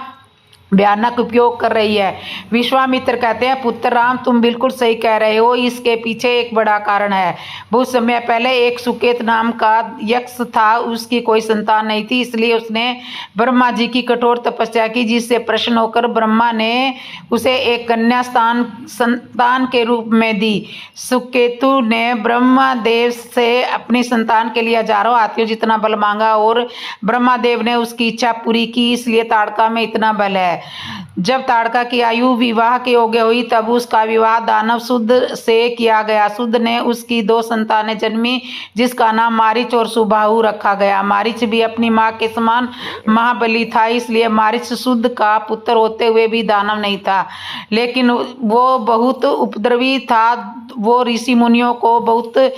भयानक उपयोग कर रही है? विश्वामित्र कहते हैं, पुत्र राम, तुम बिल्कुल सही कह रहे हो, इसके पीछे एक बड़ा कारण है। बहुत समय पहले एक सुकेत नाम का यक्ष था, उसकी कोई संतान नहीं थी, इसलिए उसने ब्रह्मा जी की कठोर तपस्या की, जिससे प्रसन्न होकर ब्रह्मा ने उसे एक कन्या संतान के रूप में दी। सुकेतु ने ब्रह्मदेव से अपनी संतान के लिए हजारों हाथियों जितना बल मांगा और ब्रह्मादेव ने उसकी इच्छा पूरी की, इसलिए ताड़का में इतना बल है। जब ताड़का की आयु विवाह के योग्य हुई तब उसका विवाह दानव शुद्ध से किया गया। शुद्ध ने उसकी 2 संतानें जन्मी, जिसका नाम मारीच और सुबाहु रखा गया। मारीच भी अपनी मां के समान महाबली था, इसलिए मारीच शुद्ध का पुत्र होते हुए भी दानव नहीं था, लेकिन वो बहुत उपद्रवी था। वो ऋषि मुनियों को बहुत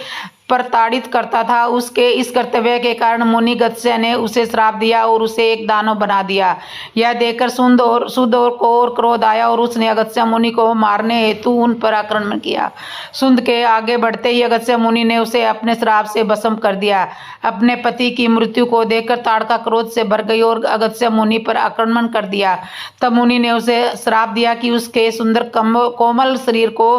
प्रताड़ित करता था। उसके इस कर्तव्य के कारण मुनि गत्स्य ने उसे श्राप दिया और उसे एक दानव बना दिया। यह देखकर शुद्ध को और क्रोध आया और उसने अगस्त्य मुनि को मारने हेतु उन पर आक्रमण किया। शुद्ध के आगे बढ़ते ही अगस्त्य मुनि ने उसे अपने श्राप से भस्म कर दिया। अपने पति की मृत्यु को देखकर ताड़का क्रोध से भर गई और अगस्त्य मुनि पर आक्रमण कर दिया। तब मुनि ने उसे श्राप दिया कि उसके सुंदर कोमल शरीर को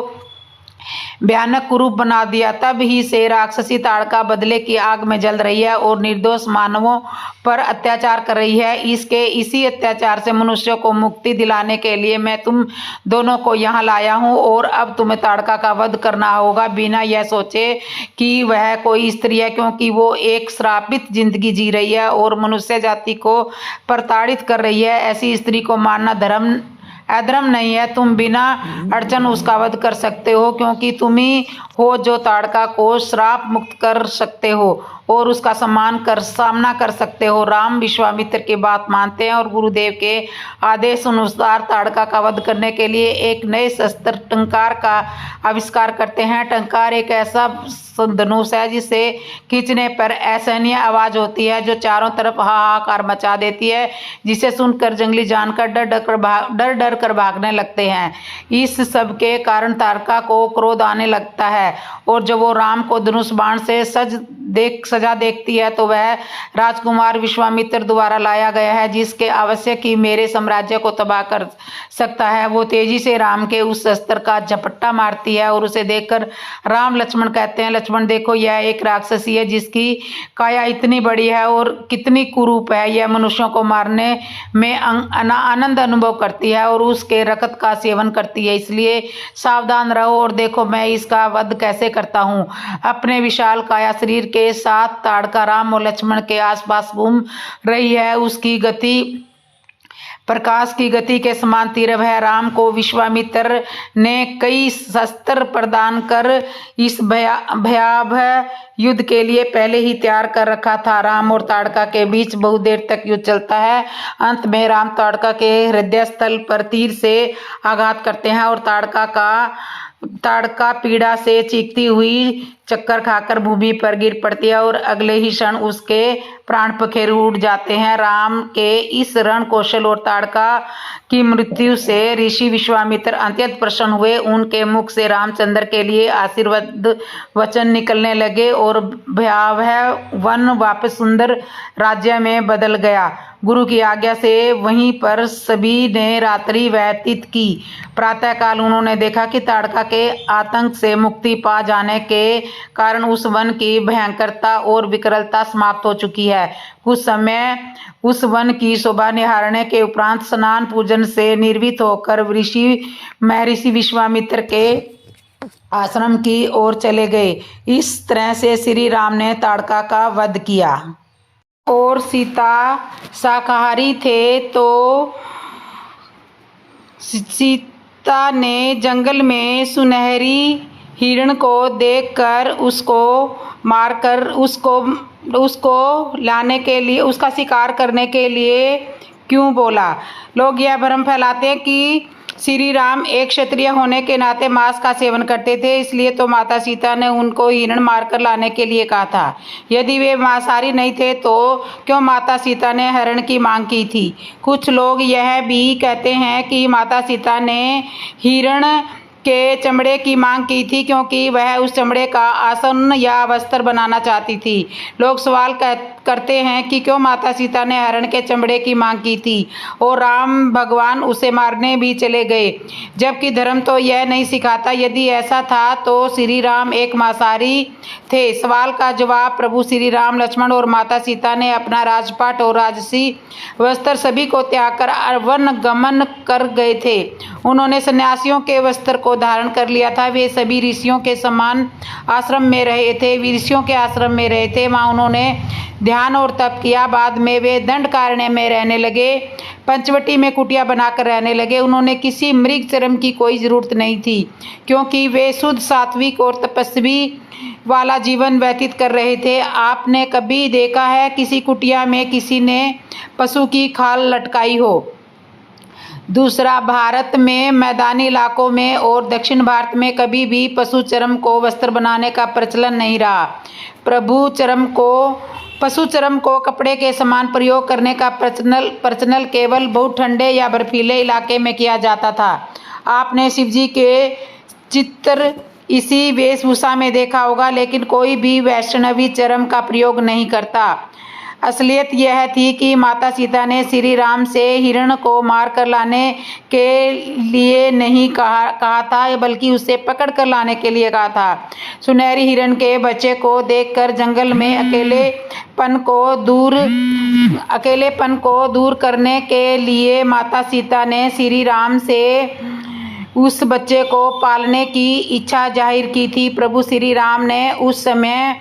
भयानक कुरूप बना दिया। तब ही से राक्षसी ताड़का बदले की आग में जल रही है और निर्दोष मानवों पर अत्याचार कर रही है। इसी अत्याचार से मनुष्यों को मुक्ति दिलाने के लिए मैं तुम दोनों को यहाँ लाया हूँ और अब तुम्हें ताड़का का वध करना होगा, बिना यह सोचे कि वह कोई स्त्री है, क्योंकि वो एक श्रापित जिंदगी जी रही है और मनुष्य जाति को प्रताड़ित कर रही है। ऐसी स्त्री को मारना अधर्म नहीं है। तुम बिना अड़चन उसका वध कर सकते हो, क्योंकि तुम ही हो जो ताड़का को श्राप मुक्त कर सकते हो और उसका सामना कर सकते हो। राम विश्वामित्र की बात मानते हैं और गुरुदेव के आदेश अनुसार ताड़का का वध करने के लिए एक नए शस्त्र टंकार का आविष्कार करते हैं। टंकार एक ऐसा धनुष है जिसे खींचने पर असहनीय आवाज होती है जो चारों तरफ हाहाकार मचा देती है, जिसे सुनकर जंगली जानवर डर डर कर भागने लगते हैं। इस सब के कारण ताड़का को क्रोध आने लगता है और जब वो राम को धनुष बाण से सजा देखती है तो वह राजकुमार विश्वामित्र द्वारा लाया गया है, जिसके आवश्यक ही मेरे साम्राज्य को तबाह कर सकता है। वो तेजी से राम के उस शस्त्र का झपट्टा मारती है और उसे देखकर राम लक्ष्मण कहते हैं, लक्ष्मण देखो, यह एक राक्षसी है जिसकी काया इतनी बड़ी है और कितनी कुरूप है। यह मनुष्यों को मारने में आनंद अनुभव करती है और उसके रक्त का सेवन करती है, इसलिए सावधान रहो और देखो मैं इसका वध कैसे करता हूँ। अपने विशाल काया शरीर के साथ ताड़का राम और लक्ष्मण के आसपास घूम रही है। उसकी गति प्रकाश की गति के समान तीव्र है। राम को विश्वामित्र ने कई शस्त्र प्रदान कर इस भयावह युद्ध के लिए पहले ही तैयार कर रखा था। राम और ताड़का के बीच बहुत देर तक युद्ध चलता है। अंत में राम ताड़का के हृदय स्थल पर तीर से आघात करते हैं और ताड़का पीड़ा से चीखती हुई चक्कर खाकर भूमि पर गिर पड़ती है और अगले ही क्षण उसके प्राण पखेरु उड़ जाते हैं। राम के इस रण कौशल और ताड़का की मृत्यु से ऋषि विश्वामित्र अत्यंत प्रसन्न हुए। उनके मुख से रामचंद्र के लिए आशीर्वाद वचन निकलने लगे और भयावह वन वापस सुंदर राज्य में बदल गया। गुरु की आज्ञा से वहीं पर सभी ने रात्रि व्यतीत की। प्रातःकाल उन्होंने देखा कि ताड़का के आतंक से मुक्ति पा जाने के कारण उस वन की भयंकरता और विकरालता समाप्त हो चुकी है। कुछ समय उस वन की शोभा निहारने के उपरांत स्नान पूजन से निर्वित होकर महर्षि विश्वामित्र के आश्रम की ओर चले गए। इस तरह से श्री राम ने ताड़का का वध किया। और सीता शाकाहारी थे तो सीता ने जंगल में सुनहरी हिरण को देखकर उसको मारकर उसको लाने के लिए, उसका शिकार करने के लिए क्यों बोला। लोग यह भ्रम फैलाते हैं कि श्री राम एक क्षत्रिय होने के नाते मांस का सेवन करते थे, इसलिए तो माता सीता ने उनको हिरण मारकर लाने के लिए कहा था। यदि वे मांसाहारी नहीं थे तो क्यों माता सीता ने हरण की मांग की थी। कुछ लोग यह भी कहते हैं कि माता सीता ने हिरण के चमड़े की मांग की थी क्योंकि वह उस चमड़े का आसन या वस्त्र बनाना चाहती थी। लोग सवाल करते हैं कि क्यों माता सीता ने हरण के चमड़े की मांग की थी और राम भगवान उसे मारने भी चले गए, जबकि धर्म तो यह नहीं सिखाता। यदि ऐसा था तो श्री राम एक मांसाहारी थे। सवाल का जवाब प्रभु श्री राम, लक्ष्मण और माता सीता ने अपना राजपाट और राजसी वस्त्र सभी को त्याग कर वन गमन कर गए थे। उन्होंने सन्यासियों के वस्त्र को धारण कर लिया था। वे सभी ऋषियों के समान आश्रम में रहे थे, ऋषियों के आश्रम में रहे थे। वहाँ उन्होंने ध्यान और तप किया। बाद में वे दंडकारण्य में रहने लगे, पंचवटी में कुटिया बनाकर रहने लगे। उन्होंने किसी मृग चर्म की कोई जरूरत नहीं थी क्योंकि वे शुद्ध सात्विक और तपस्वी वाला जीवन व्यतीत कर रहे थे। आपने कभी देखा है किसी कुटिया में किसी ने पशु की खाल लटकाई हो? दूसरा, भारत में मैदानी इलाकों में और दक्षिण भारत में कभी भी पशु चर्म को वस्त्र बनाने का प्रचलन नहीं रहा। पशु चर्म को कपड़े के समान प्रयोग करने का प्रचलन केवल बहुत ठंडे या बर्फीले इलाके में किया जाता था। आपने शिवजी के चित्र इसी वेशभूषा में देखा होगा, लेकिन कोई भी वैष्णवी चर्म का प्रयोग नहीं करता। असलियत यह थी कि माता सीता ने श्री राम से हिरण को मारकर लाने के लिए नहीं कहा था, बल्कि उसे पकड़ कर लाने के लिए कहा था। सुनहरी हिरण के बच्चे को देखकर जंगल में अकेलेपन को दूर करने के लिए माता सीता ने श्री राम से उस बच्चे को पालने की इच्छा जाहिर की थी। प्रभु श्री राम ने उस समय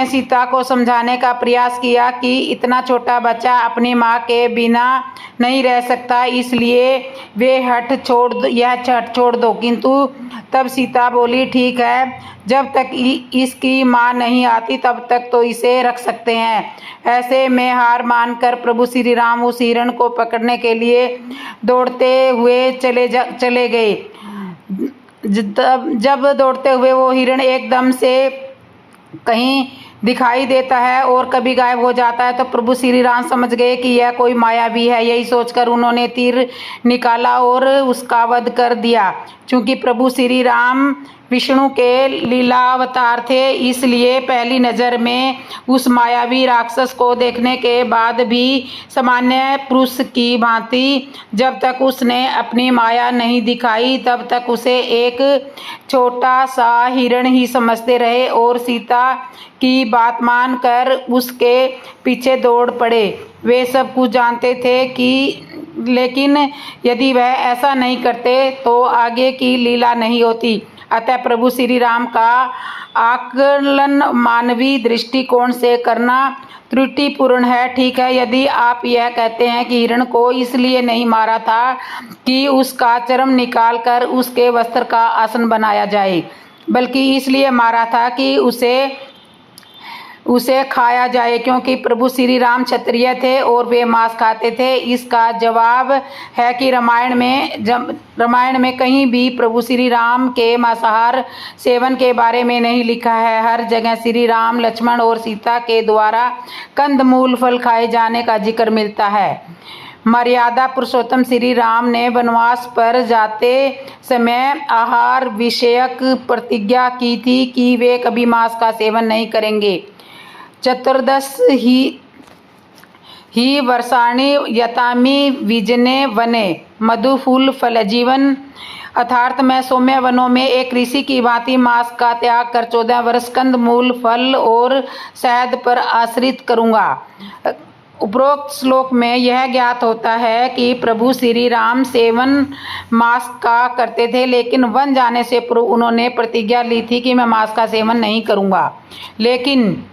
सीता को समझाने का प्रयास किया कि इतना छोटा बच्चा अपनी माँ के बिना नहीं रह सकता, इसलिए वे हठ छोड़ दो। किंतु तब सीता बोली, ठीक है, जब तक इसकी माँ नहीं आती तब तक तो इसे रख सकते हैं। ऐसे में हार मानकर प्रभु श्री राम उस हिरण को पकड़ने के लिए दौड़ते हुए चले गए। जब दौड़ते हुए वो हिरण एकदम से कहीं दिखाई देता है और कभी गायब हो जाता है तो प्रभु श्री राम समझ गए कि यह कोई मायावी है। यही सोचकर उन्होंने तीर निकाला और उसका वध कर दिया। चूंकि प्रभु श्री राम विष्णु के लीलावतार थे, इसलिए पहली नज़र में उस मायावी राक्षस को देखने के बाद भी सामान्य पुरुष की भांति जब तक उसने अपनी माया नहीं दिखाई तब तक उसे एक छोटा सा हिरण ही समझते रहे और सीता की बात मानकर उसके पीछे दौड़ पड़े। वे सब कुछ जानते थे लेकिन यदि वह ऐसा नहीं करते तो आगे की लीला नहीं होती। अतः प्रभु श्री राम का आकलन मानवीय दृष्टिकोण से करना त्रुटिपूर्ण है। ठीक है, यदि आप यह कहते हैं कि हिरण को इसलिए नहीं मारा था कि उसका चर्म निकालकर उसके वस्त्र का आसन बनाया जाए, बल्कि इसलिए मारा था कि उसे खाया जाए, क्योंकि प्रभु श्री राम क्षत्रिय थे और वे मांस खाते थे। इसका जवाब है कि रामायण में कहीं भी प्रभु श्री राम के मांसाहार सेवन के बारे में नहीं लिखा है। हर जगह श्री राम, लक्ष्मण और सीता के द्वारा कंदमूल फल खाए जाने का जिक्र मिलता है। मर्यादा पुरुषोत्तम श्री राम ने वनवास पर जाते समय आहार विषयक प्रतिज्ञा की थी कि वे कभी मांस का सेवन नहीं करेंगे। 14 ही वर्षाणि यतामि विजने वने मधुफूल फल जीवन, अर्थात मैं सौम्य वनों में एक ऋषि की भांति मांस का त्याग कर 14 वर्ष कंदमूल फल और शहद पर आश्रित करूँगा। उपरोक्त श्लोक में यह ज्ञात होता है कि प्रभु श्री राम सेवन मांस का करते थे, लेकिन वन जाने से पूर्व उन्होंने प्रतिज्ञा ली थी कि मैं मांस का सेवन नहीं करूँगा। लेकिन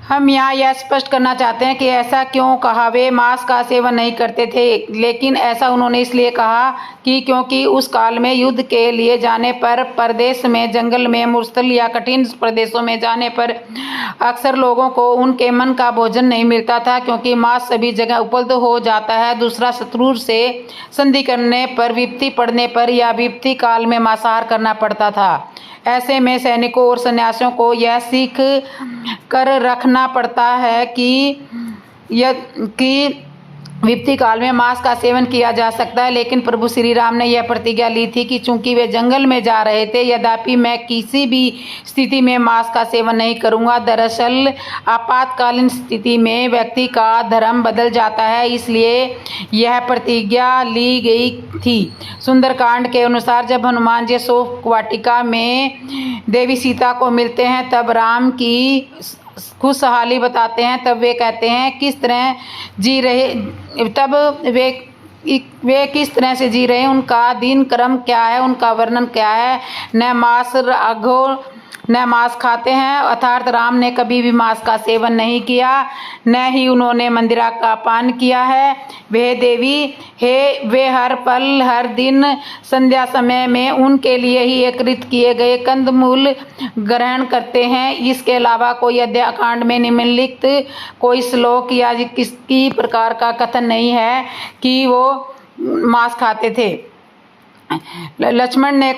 हम यहाँ यह स्पष्ट करना चाहते हैं कि ऐसा क्यों कहा। वे मांस का सेवन नहीं करते थे, लेकिन ऐसा उन्होंने इसलिए कहा कि क्योंकि उस काल में युद्ध के लिए जाने पर, परदेश में, जंगल में, मुश्किल या कठिन प्रदेशों में जाने पर अक्सर लोगों को उनके मन का भोजन नहीं मिलता था, क्योंकि मांस सभी जगह उपलब्ध हो जाता है। दूसरा, शत्रु से संधि करने पर, विपत्ति पड़ने पर या विपत्ति काल में मांसाहार करना पड़ता था। ऐसे में सैनिकों और सन्यासियों को यह सीख कर रखना पड़ता है कि विपत्ति काल में मांस का सेवन किया जा सकता है। लेकिन प्रभु श्री राम ने यह प्रतिज्ञा ली थी कि चूंकि वे जंगल में जा रहे थे, यद्यपि मैं किसी भी स्थिति में मांस का सेवन नहीं करूंगा। दरअसल आपातकालीन स्थिति में व्यक्ति का धर्म बदल जाता है, इसलिए यह प्रतिज्ञा ली गई थी। सुंदरकांड के अनुसार जब हनुमान जी शोक वाटिका में देवी सीता को मिलते हैं, तब राम की खुशहाली बताते हैं। तब वे कहते हैं किस तरह जी रहे, तब वे किस तरह से जी रहे हैं, उनका दिन क्रम क्या है, उनका वर्णन क्या है। न मांस खाते हैं, अर्थात राम ने कभी भी मांस का सेवन नहीं किया, न ही उन्होंने मंदिरा का पान किया है। वे देवी है, वे हर पल हर दिन संध्या समय में उनके लिए ही एकत्रित किए गए कंदमूल ग्रहण करते हैं। इसके अलावा कोई अध्याकांड में निम्नलिखित कोई श्लोक या किसी प्रकार का कथन नहीं है कि वो मांस खाते थे। लक्ष्मण ने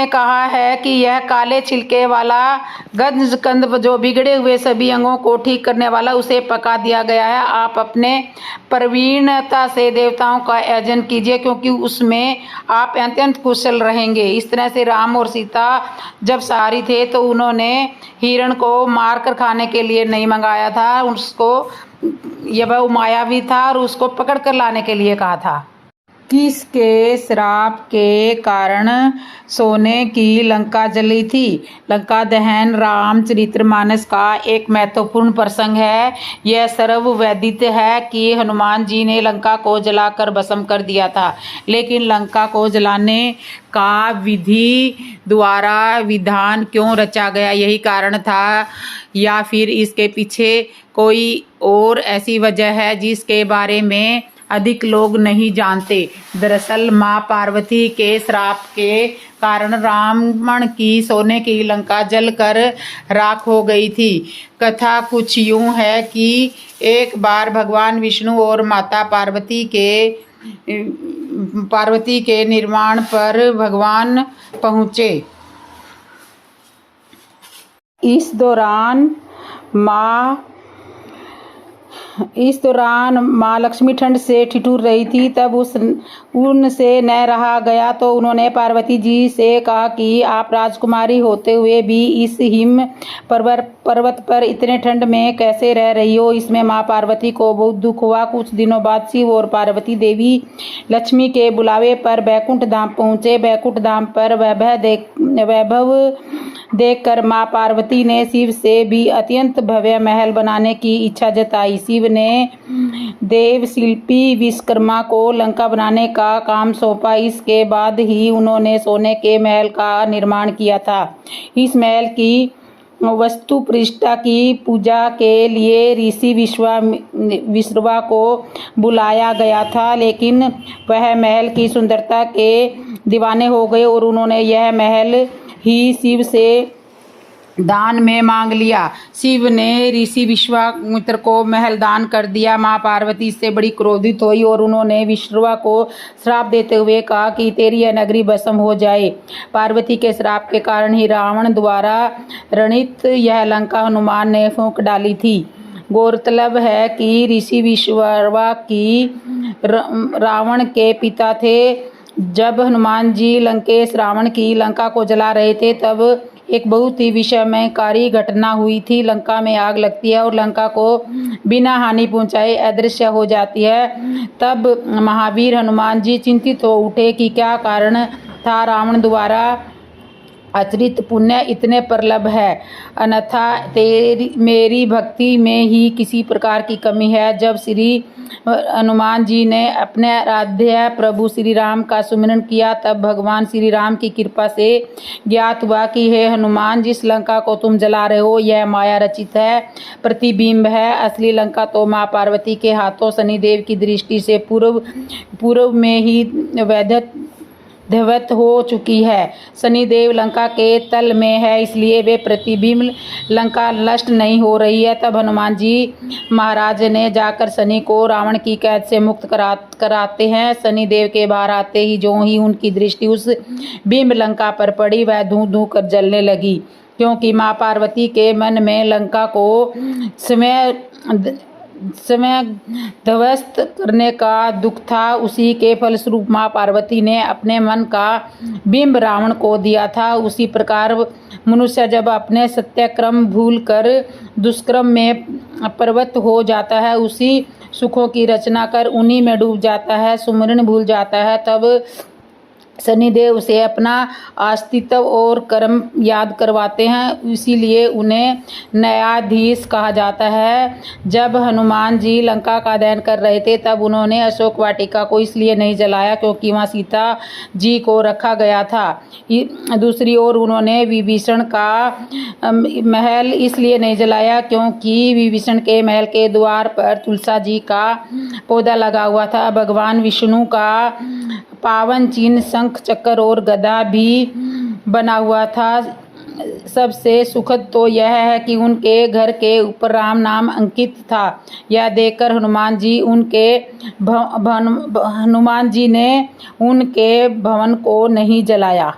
कहा है कि यह काले छिलके वाला गंधकंद जो बिगड़े हुए सभी अंगों को ठीक करने वाला, उसे पका दिया गया है। आप अपने प्रवीणता से देवताओं का आयोजन कीजिए, क्योंकि उसमें आप अत्यंत कुशल रहेंगे। इस तरह से राम और सीता जब शाकाहारी थे तो उन्होंने हिरण को मारकर खाने के लिए नहीं मंगाया था, उसको यह मायावी था और उसको पकड़ कर लाने के लिए कहा था। किसके श्राप के कारण सोने की लंका जली थी? लंका दहन रामचरितमानस का एक महत्वपूर्ण प्रसंग है। यह सर्वविदित है कि हनुमान जी ने लंका को जलाकर भस्म कर दिया था, लेकिन लंका को जलाने का विधि द्वारा विधान क्यों रचा गया, यही कारण था, या फिर इसके पीछे कोई और ऐसी वजह है जिसके बारे में अधिक लोग नहीं जानते। दरअसल माँ पार्वती के श्राप के कारण रावण की सोने की लंका जलकर राख हो गई थी। कथा कुछ यूं है कि एक बार भगवान विष्णु और माता पार्वती के निर्माण पर भगवान पहुँचे। इस दौरान माँ लक्ष्मी ठंड से ठिठुर रही थी। तब उनसे न रहा गया तो उन्होंने पार्वती जी से कहा कि आप राजकुमारी होते हुए भी इस हिम पर्वत पर इतने ठंड में कैसे रह रही हो। इसमें माँ पार्वती को बहुत दुख हुआ। कुछ दिनों बाद शिव और पार्वती देवी लक्ष्मी के बुलावे पर बैकुंठ धाम पहुँचे। बैकुंठ धाम पर वैभव देखकर माँ पार्वती ने शिव से भी अत्यंत भव्य महल बनाने की इच्छा जताई। शिव ने देव शिल्पी विश्वकर्मा को लंका बनाने का काम सौंपा। इसके बाद ही उन्होंने सोने के महल का निर्माण किया था। इस महल की वस्तु प्रतिष्ठा की पूजा के लिए ऋषि विश्रवा को बुलाया गया था, लेकिन वह महल की सुंदरता के दीवाने हो गए और उन्होंने यह महल ही शिव से दान में मांग लिया। शिव ने ऋषि विश्वामित्र को महल दान कर दिया। माँ पार्वती से बड़ी क्रोधित हुई और उन्होंने विश्रवा को श्राप देते हुए कहा कि तेरी यह नगरी भस्म हो जाए। पार्वती के श्राप के कारण ही रावण द्वारा रणित यह लंका हनुमान ने फूंक डाली थी। गौरतलब है कि ऋषि विश्रवा की रावण के पिता थे। जब हनुमान जी लंकेश रावण की लंका को जला रहे थे, तब एक बहुत ही विस्मयकारी घटना हुई थी। लंका में आग लगती है और लंका को बिना हानि पहुंचाए अदृश्य हो जाती है। तब महावीर हनुमान जी चिंतित हो उठे कि क्या कारण था रावण द्वारा अतिरिक्त पुण्य इतने प्रलभ है, अन्यथा तेरी मेरी भक्ति में ही किसी प्रकार की कमी है। जब श्री हनुमान जी ने अपने आराध्य प्रभु श्री राम का सुमिरन किया, तब भगवान श्री राम की कृपा से ज्ञात हुआ कि हे हनुमान, जिस लंका को तुम जला रहे हो यह माया रचित है, प्रतिबिंब है। असली लंका तो माँ पार्वती के हाथों शनिदेव की दृष्टि से पूर्व में ही ध्वस्त हो चुकी है। शनिदेव लंका के तल में है, इसलिए वे प्रतिबिंब लंका नष्ट नहीं हो रही है। तब हनुमान जी महाराज ने जाकर शनि को रावण की कैद से मुक्त कराते हैं। शनिदेव के बाहर आते ही जो ही उनकी दृष्टि उस बिंब लंका पर पड़ी, वह धूं धूं कर जलने लगी, क्योंकि माँ पार्वती के मन में लंका को समय ध्वस्त करने का दुख था। उसी के फलस्वरूप माँ पार्वती ने अपने मन का बिंब रावण को दिया था। उसी प्रकार मनुष्य जब अपने सत्यक्रम भूल कर दुष्कर्म में प्रवृत्त हो जाता है, उसी सुखों की रचना कर उन्हीं में डूब जाता है, सुमिरन भूल जाता है, तब शनिदेव उसे अपना अस्तित्व और कर्म याद करवाते हैं। इसीलिए उन्हें न्यायाधीश कहा जाता है। जब हनुमान जी लंका का दहन कर रहे थे, तब उन्होंने अशोक वाटिका को इसलिए नहीं जलाया क्योंकि वहाँ सीता जी को रखा गया था। दूसरी ओर उन्होंने विभीषण का महल इसलिए नहीं जलाया क्योंकि विभीषण के महल के द्वार पर तुलसा जी का पौधा लगा हुआ था। भगवान विष्णु का पावन चिन्ह शंख चक्र और गदा भी बना हुआ था। सबसे सुखद तो यह है कि उनके घर के ऊपर राम नाम अंकित था। यह देखकर हनुमान जी ने उनके भवन को नहीं जलाया।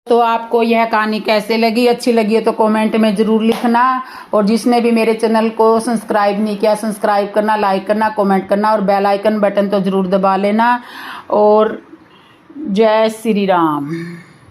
तो आपको यह कहानी कैसे लगी? अच्छी लगी है तो कमेंट में ज़रूर लिखना, और जिसने भी मेरे चैनल को सब्सक्राइब नहीं किया, सब्सक्राइब करना, लाइक करना, कमेंट करना और बेल आइकन बटन तो ज़रूर दबा लेना। और जय श्री राम।